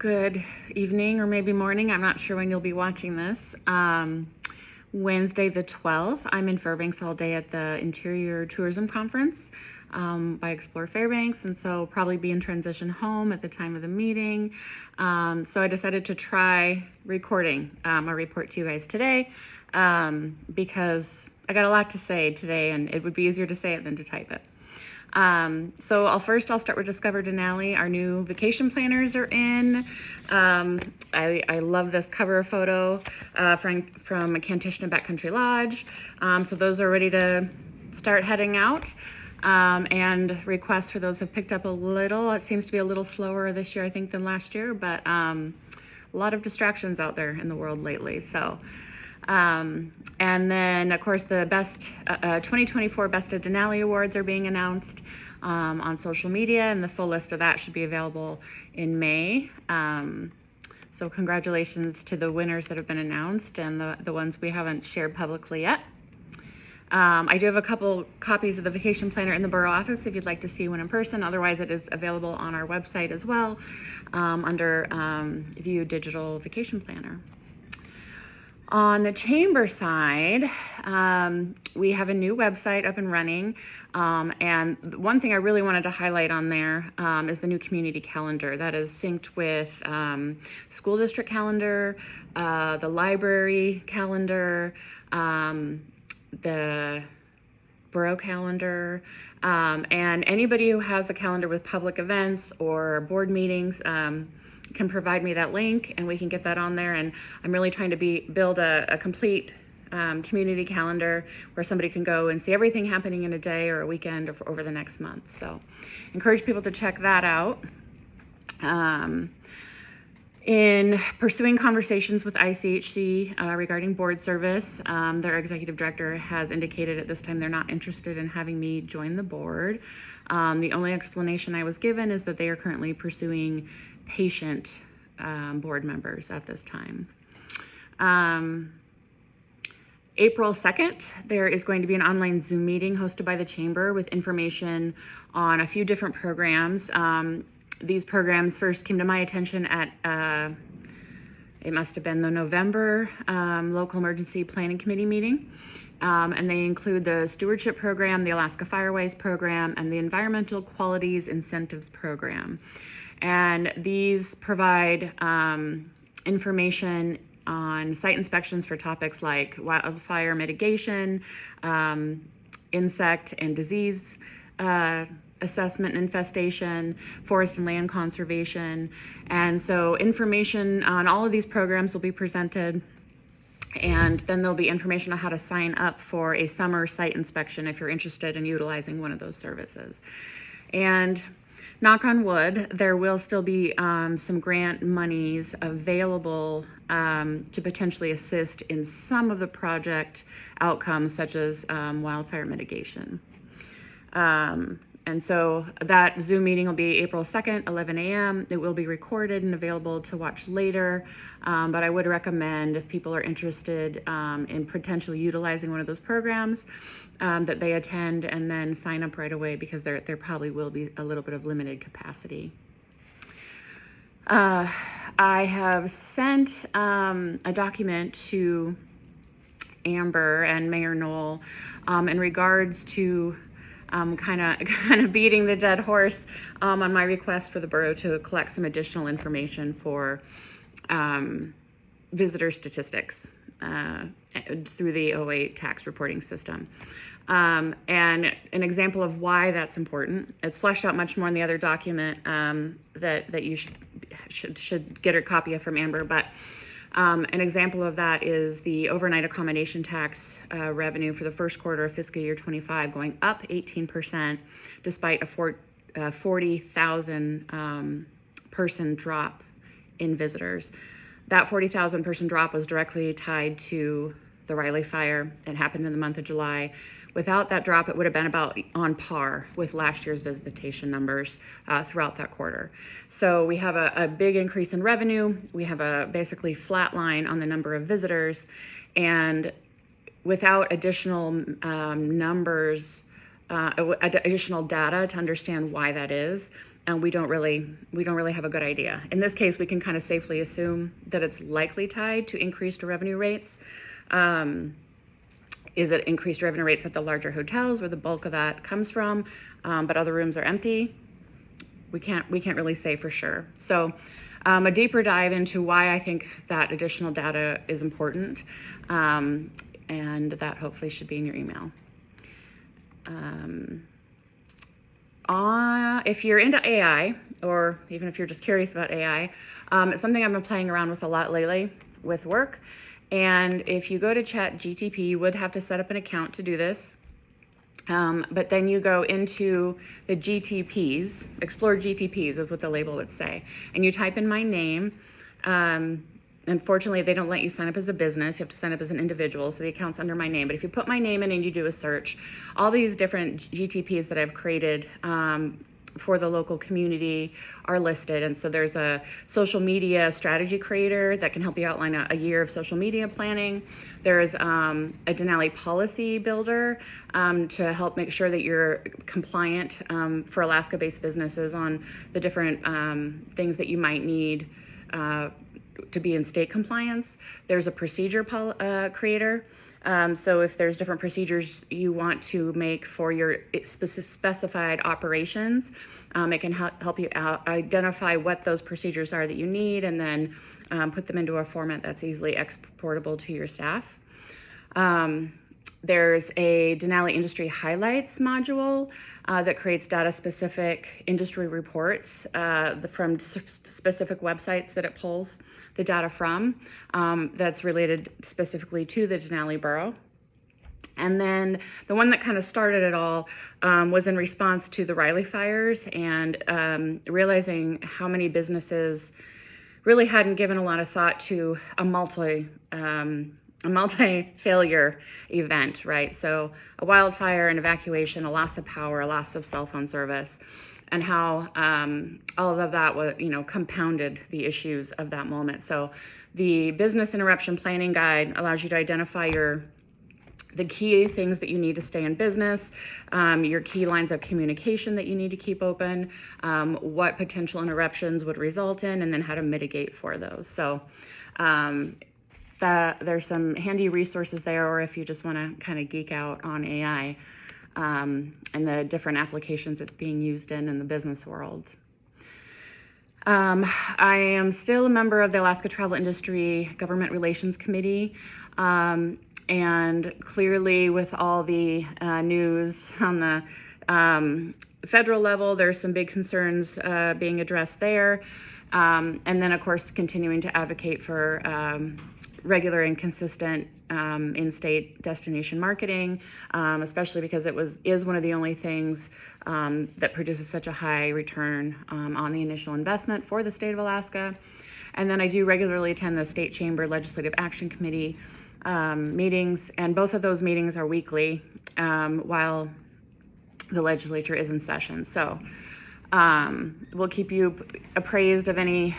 Good evening or maybe morning. I'm not sure when you'll be watching this. Wednesday the 12th, I'm in Fairbanks all day at the Interior Tourism Conference by Explore Fairbanks, and so probably be in transition home at the time of the meeting. So I decided to try recording a report to you guys today because I got a lot to say today, and it would be easier to say it than to type it. So I'll start with Discover Denali. Our new vacation planners are in. I love this cover photo from Kantishna Backcountry Lodge. So those are ready to start heading out. And requests for those have picked up a little. It seems to be a little slower this year, I think, than last year, but a lot of distractions out there in the world lately. So. And then, of course, the 2024 Best of Denali Awards are being announced on social media, and the full list of that should be available in May. So congratulations to the winners that have been announced and the ones we haven't shared publicly yet. I do have a couple copies of the vacation planner in the borough office if you'd like to see one in person. Otherwise, it is available on our website as well under View Digital Vacation Planner. On the chamber side, we have a new website up and running, and one thing I really wanted to highlight on there is the new community calendar that is synced with school district calendar, the library calendar, the borough calendar, and anybody who has a calendar with public events or board meetings can provide me that link, and we can get that on there. And I'm really trying to build a complete community calendar where somebody can go and see everything happening in a day or a weekend or over the next month. So encourage people to check that out. In pursuing conversations with ICHC regarding board service, their executive director has indicated at this time they're not interested in having me join the board. The only explanation I was given is that they are currently pursuing patient board members at this time. April 2nd, there is going to be an online Zoom meeting hosted by the Chamber with information on a few different programs. These programs first came to my attention at, it must have been the November Local Emergency Planning Committee meeting. And they include the Stewardship Program, the Alaska Fireways Program, and the Environmental Qualities Incentives Program. And these provide information on site inspections for topics like wildfire mitigation, insect and disease assessment and infestation, forest and land conservation. And so information on all of these programs will be presented, and then there'll be information on how to sign up for a summer site inspection if you're interested in utilizing one of those services. And knock on wood, there will still be some grant monies available to potentially assist in some of the project outcomes, such as wildfire mitigation. And so that Zoom meeting will be April 2nd, 11 a.m. It will be recorded and available to watch later, but I would recommend, if people are interested in potentially utilizing one of those programs, that they attend and then sign up right away, because there probably will be a little bit of limited capacity. I have sent a document to Amber and Mayor Knoll in regards to kind of beating the dead horse on my request for the borough to collect some additional information for visitor statistics through the 08 tax reporting system. And an example of why that's important, it's fleshed out much more in the other document that you should get a copy of from Amber, but an example of that is the overnight accommodation tax revenue for the first quarter of fiscal year 25 going up 18% despite a 40,000 person drop in visitors. That 40,000 person drop was directly tied to the Riley fire. It happened in the month of July. Without that drop, it would have been about on par with last year's visitation numbers throughout that quarter. So we have a big increase in revenue. We have a basically flat line on the number of visitors, and without additional numbers, additional data to understand why that is, and we don't really have a good idea. In this case, we can kind of safely assume that it's likely tied to increased revenue rates. Is it increased revenue rates at the larger hotels where the bulk of that comes from, but other rooms are empty? We can't really say for sure. So a deeper dive into why I think that additional data is important, and that hopefully should be in your email. If you're into AI, or even if you're just curious about AI, it's something I've been playing around with a lot lately with work. And if you go to ChatGPT, you would have to set up an account to do this. But then you go into the GTPs, explore GTPs is what the label would say. And you type in my name. Unfortunately, they don't let you sign up as a business. You have to sign up as an individual, so the account's under my name. But if you put my name in and you do a search, all these different GTPs that I've created for the local community are listed. And so there's a social media strategy creator that can help you outline a year of social media planning. There's a Denali policy builder to help make sure that you're compliant for Alaska-based businesses on the different things that you might need to be in state compliance. There's a procedure creator. So if there's different procedures you want to make for your specified operations, it can help you identify what those procedures are that you need, and then put them into a format that's easily exportable to your staff. There's a Denali Industry Highlights module that creates data-specific industry reports from specific websites that it pulls the data from, that's related specifically to the Denali Borough. And then the one that kind of started it all was in response to the Riley fires, and realizing how many businesses really hadn't given a lot of thought to a multi-failure event, right? So a wildfire, an evacuation, a loss of power, a loss of cell phone service, and how all of that was, compounded the issues of that moment. So the business interruption planning guide allows you to identify the key things that you need to stay in business, your key lines of communication that you need to keep open, what potential interruptions would result in, and then how to mitigate for those. So there's some handy resources there, or if you just want to kind of geek out on AI and the different applications it's being used in the business world. I am still a member of the Alaska Travel Industry Government Relations Committee, and clearly with all the news on the federal level, there's some big concerns being addressed there. And then, of course, continuing to advocate for regular and consistent in-state destination marketing, especially because it is one of the only things that produces such a high return on the initial investment for the state of Alaska. And then I do regularly attend the State Chamber Legislative Action Committee meetings, and both of those meetings are weekly while the legislature is in session. So we'll keep you appraised of any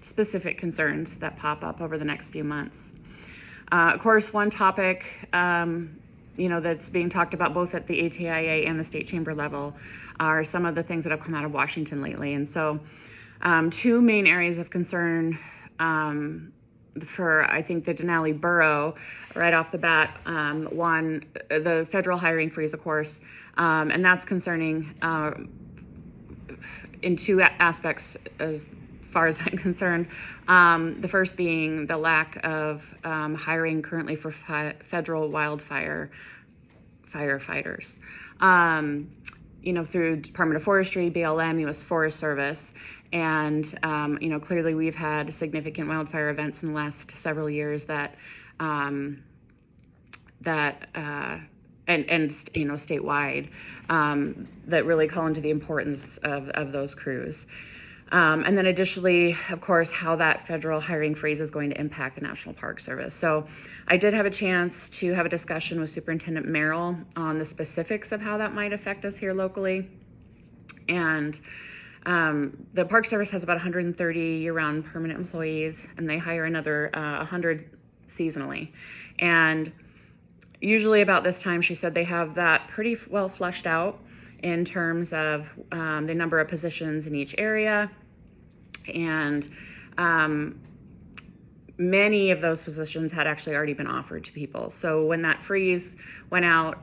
specific concerns that pop up over the next few months. Of course, one topic that's being talked about both at the ATIA and the State Chamber level are some of the things that have come out of Washington lately. And so two main areas of concern for, I think, the Denali Borough, right off the bat. One, the federal hiring freeze, of course, and that's concerning in two aspects as far as I'm concerned. The first being the lack of hiring currently for federal wildfire firefighters. Through Department of Forestry, BLM, U.S. Forest Service, and clearly we've had significant wildfire events in the last several years that statewide that really call into the importance of those crews. And then additionally, of course, how that federal hiring freeze is going to impact the National Park Service. So I did have a chance to have a discussion with Superintendent Merrill on the specifics of how that might affect us here locally. And the Park Service has about 130 year-round permanent employees, and they hire another 100 seasonally. And usually about this time, she said they have that pretty well fleshed out. in terms of the number of positions in each area. And many of those positions had actually already been offered to people. So when that freeze went out,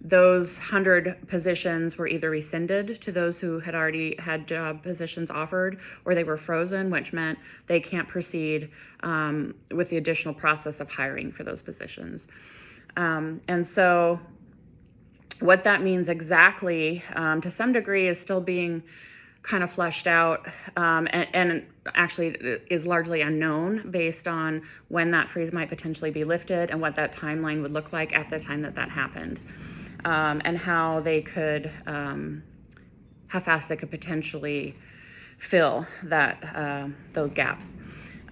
those 100 positions were either rescinded to those who had already had job positions offered, or they were frozen, which meant they can't proceed with the additional process of hiring for those positions. And so what that means exactly, to some degree, is still being kind of fleshed out, and actually is largely unknown based on when that freeze might potentially be lifted and what that timeline would look like at the time that that happened, and how they could, how fast they could potentially fill that, those gaps.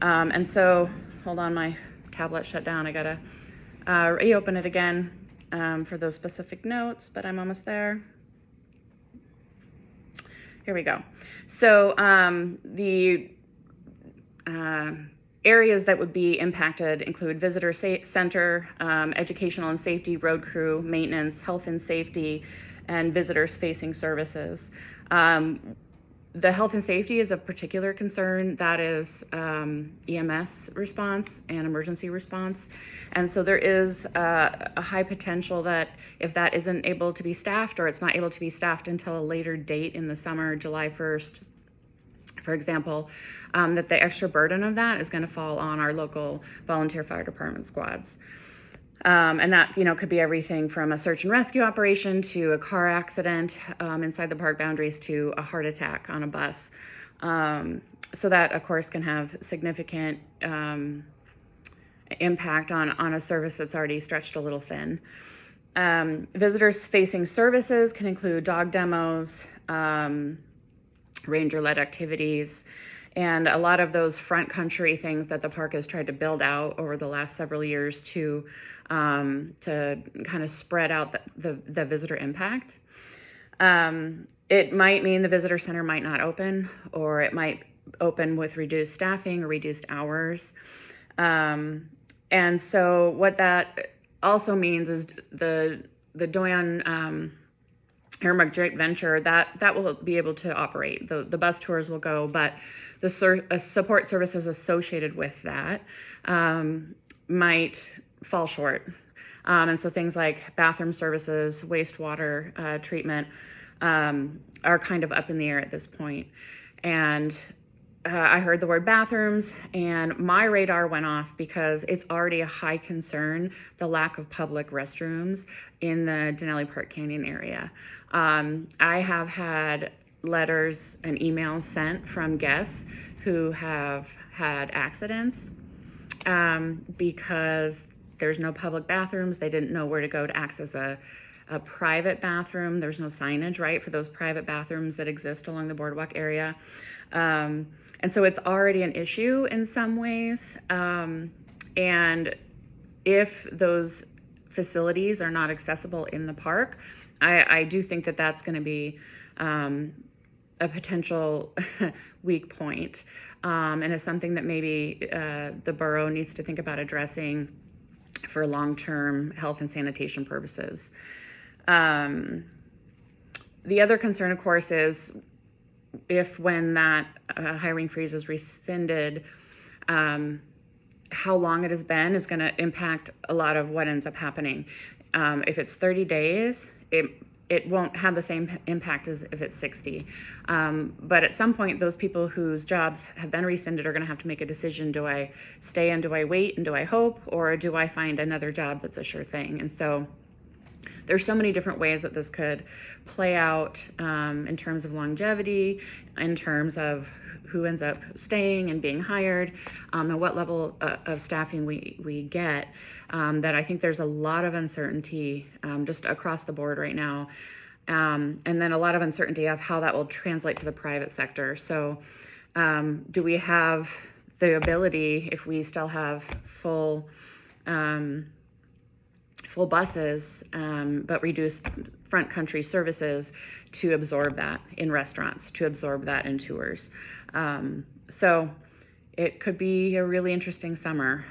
And so, hold on, my tablet shut down. I gotta reopen it again for those specific notes, but I'm almost there. Here we go. So the areas that would be impacted include visitor center, educational and safety, road crew, maintenance, health and safety, and visitors facing services. The health and safety is of particular concern. That is EMS response and emergency response. And so there is a high potential that if that isn't able to be staffed, or it's not able to be staffed until a later date in the summer, July 1st, for example, that the extra burden of that is going to fall on our local volunteer fire department squads. And that, could be everything from a search and rescue operation to a car accident inside the park boundaries to a heart attack on a bus. So that, of course, can have significant impact on a service that's already stretched a little thin. Visitors facing services can include dog demos, ranger-led activities, and a lot of those front country things that the park has tried to build out over the last several years to kind of spread out the visitor impact. It might mean the visitor center might not open, or it might open with reduced staffing or reduced hours. And so what that also means is the Doyon Airmark joint venture, that will be able to operate. The bus tours will go, but the support services associated with that might fall short. And so things like bathroom services, wastewater treatment are kind of up in the air at this point. And I heard the word bathrooms and my radar went off because it's already a high concern, the lack of public restrooms in the Denali Park Canyon area. I have had letters and emails sent from guests who have had accidents because there's no public bathrooms. They didn't know where to go to access a private bathroom. There's no signage, right, for those private bathrooms that exist along the boardwalk area. And so it's already an issue in some ways. And if those facilities are not accessible in the park, I do think that that's going to be a potential weak point. And it's something that maybe the borough needs to think about addressing for long-term health and sanitation purposes. The other concern, of course, is when that hiring freeze is rescinded, how long it has been is going to impact a lot of what ends up happening. If it's 30 days, it won't have the same impact as if it's 60. But at some point, those people whose jobs have been rescinded are going to have to make a decision. Do I stay and do I wait and do I hope, or do I find another job that's a sure thing? And so there's so many different ways that this could play out in terms of longevity, in terms of who ends up staying and being hired, and what level of staffing we get, that I think there's a lot of uncertainty just across the board right now. And then a lot of uncertainty of how that will translate to the private sector. So do we have the ability, if we still have full buses, but reduced front country services, to absorb that in restaurants, to absorb that in tours. So it could be a really interesting summer.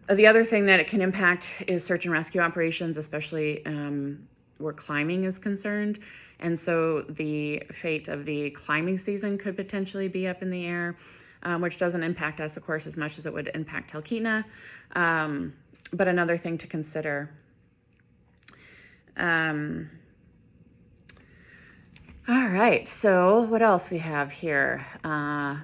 The other thing that it can impact is search and rescue operations, especially where climbing is concerned. And so the fate of the climbing season could potentially be up in the air, which doesn't impact us, of course, as much as it would impact Talkeetna. But another thing to consider. All right, so what else we have here? I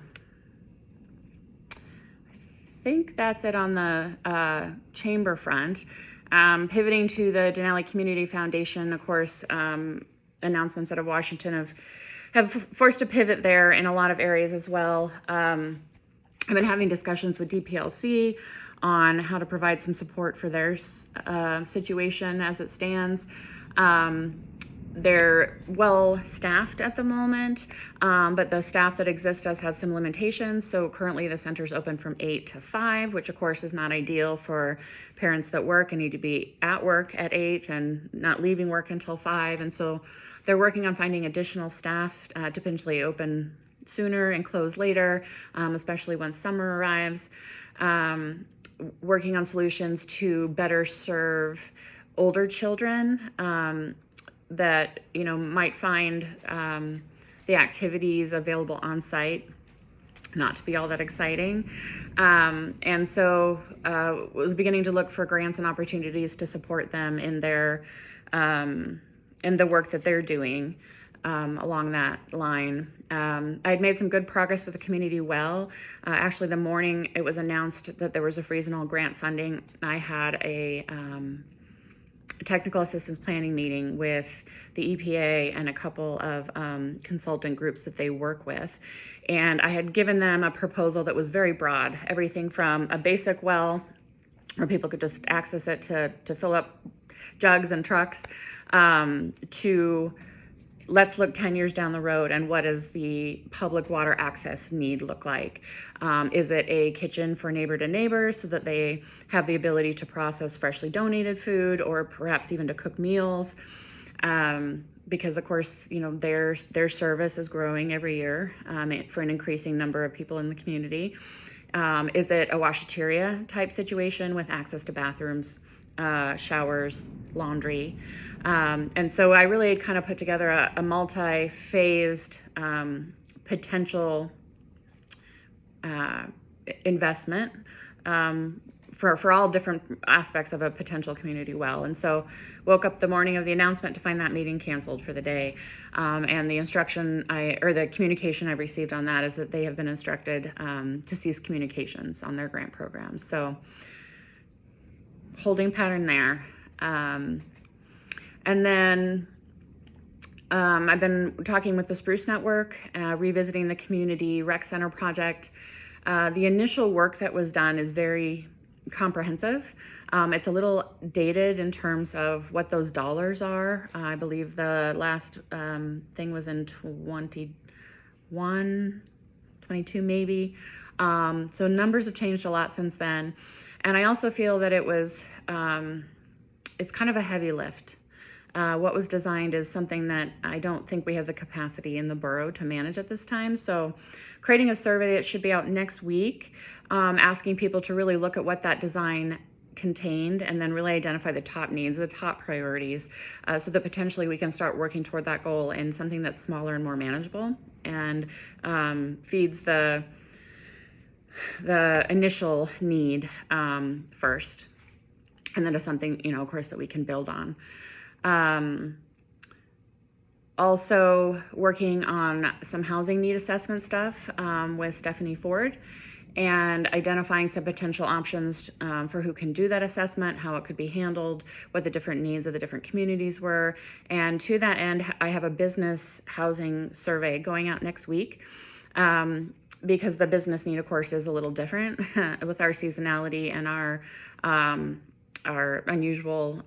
think that's it on the chamber front. Pivoting to the Denali Community Foundation, of course, announcements out of Washington have forced a pivot there in a lot of areas as well. I've been having discussions with DPLC on how to provide some support for their situation as it stands. They're well staffed at the moment, but the staff that exists does have some limitations. So currently the center's open from 8 to 5, which of course is not ideal for parents that work and need to be at work at 8 and not leaving work until 5. And so they're working on finding additional staff to potentially open sooner and close later, especially when summer arrives. Working on solutions to better serve older children that might find the activities available on site not to be all that exciting, and so was beginning to look for grants and opportunities to support them in their in the work that they're doing along that line. I'd made some good progress with the community well. Actually, the morning it was announced that there was a Freezenal grant funding, I had a technical assistance planning meeting with the EPA and a couple of consultant groups that they work with. And I had given them a proposal that was very broad, everything from a basic well where people could just access it to fill up jugs and trucks, to let's look 10 years down the road and what does the public water access need look like? Is it a kitchen for neighbor to neighbor so that they have the ability to process freshly donated food or perhaps even to cook meals? Because of course, their service is growing every year for an increasing number of people in the community. Is it a washateria type situation with access to bathrooms, showers, laundry? And so I really kind of put together a multi-phased potential investment for all different aspects of a potential community well. And so woke up the morning of the announcement to find that meeting canceled for the day. And the the communication I received on that is that they have been instructed to cease communications on their grant programs. So holding pattern there. And then I've been talking with the Spruce Network, revisiting the Community Rec Center project. The initial work that was done is very comprehensive. It's a little dated in terms of what those dollars are. I believe the last thing was in 21, 22 maybe. So numbers have changed a lot since then. And I also feel that it's kind of a heavy lift. What was designed is something that I don't think we have the capacity in the borough to manage at this time. So creating a survey that should be out next week, asking people to really look at what that design contained and then really identify the top needs, the top priorities, so that potentially we can start working toward that goal in something that's smaller and more manageable and feeds the initial need first, and then to something, of course, that we can build on. Also working on some housing need assessment stuff with Stephanie Ford and identifying some potential options for who can do that assessment, how it could be handled, what the different needs of the different communities were. And to that end, I have a business housing survey going out next week. Because the business need, of course, is a little different with our seasonality and our unusual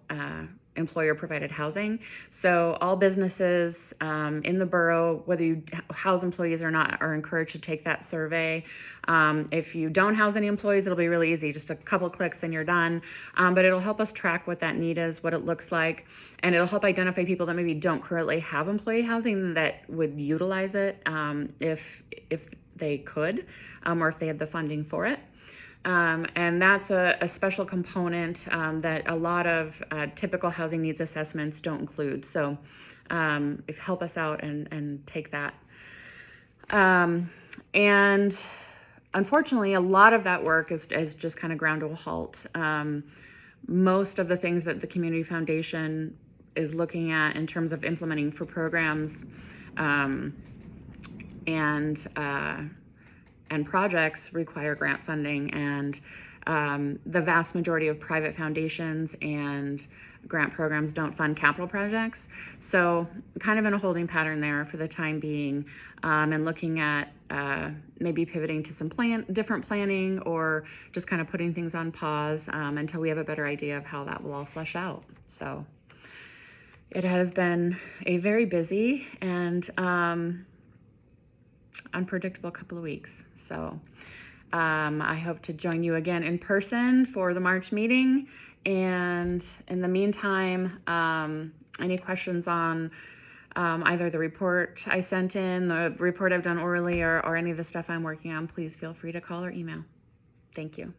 employer-provided housing. So all businesses in the borough, whether you house employees or not, are encouraged to take that survey. If you don't house any employees, it'll be really easy, just a couple clicks and you're done. But it'll help us track what that need is, what it looks like, and it'll help identify people that maybe don't currently have employee housing that would utilize it if they could, or if they had the funding for it. And that's a special component that a lot of typical housing needs assessments don't include. So if help us out and take that. And unfortunately, a lot of that work is just kind of ground to a halt. Most of the things that the Community Foundation is looking at in terms of implementing for programs and projects require grant funding, and the vast majority of private foundations and grant programs don't fund capital projects. So kind of in a holding pattern there for the time being, and looking at maybe pivoting to some different planning, or just kind of putting things on pause until we have a better idea of how that will all flesh out. So it has been a very busy and unpredictable couple of weeks. So I hope to join you again in person for the March meeting. And in the meantime, any questions on either the report I sent in, the report I've done orally, or any of the stuff I'm working on, please feel free to call or email. Thank you.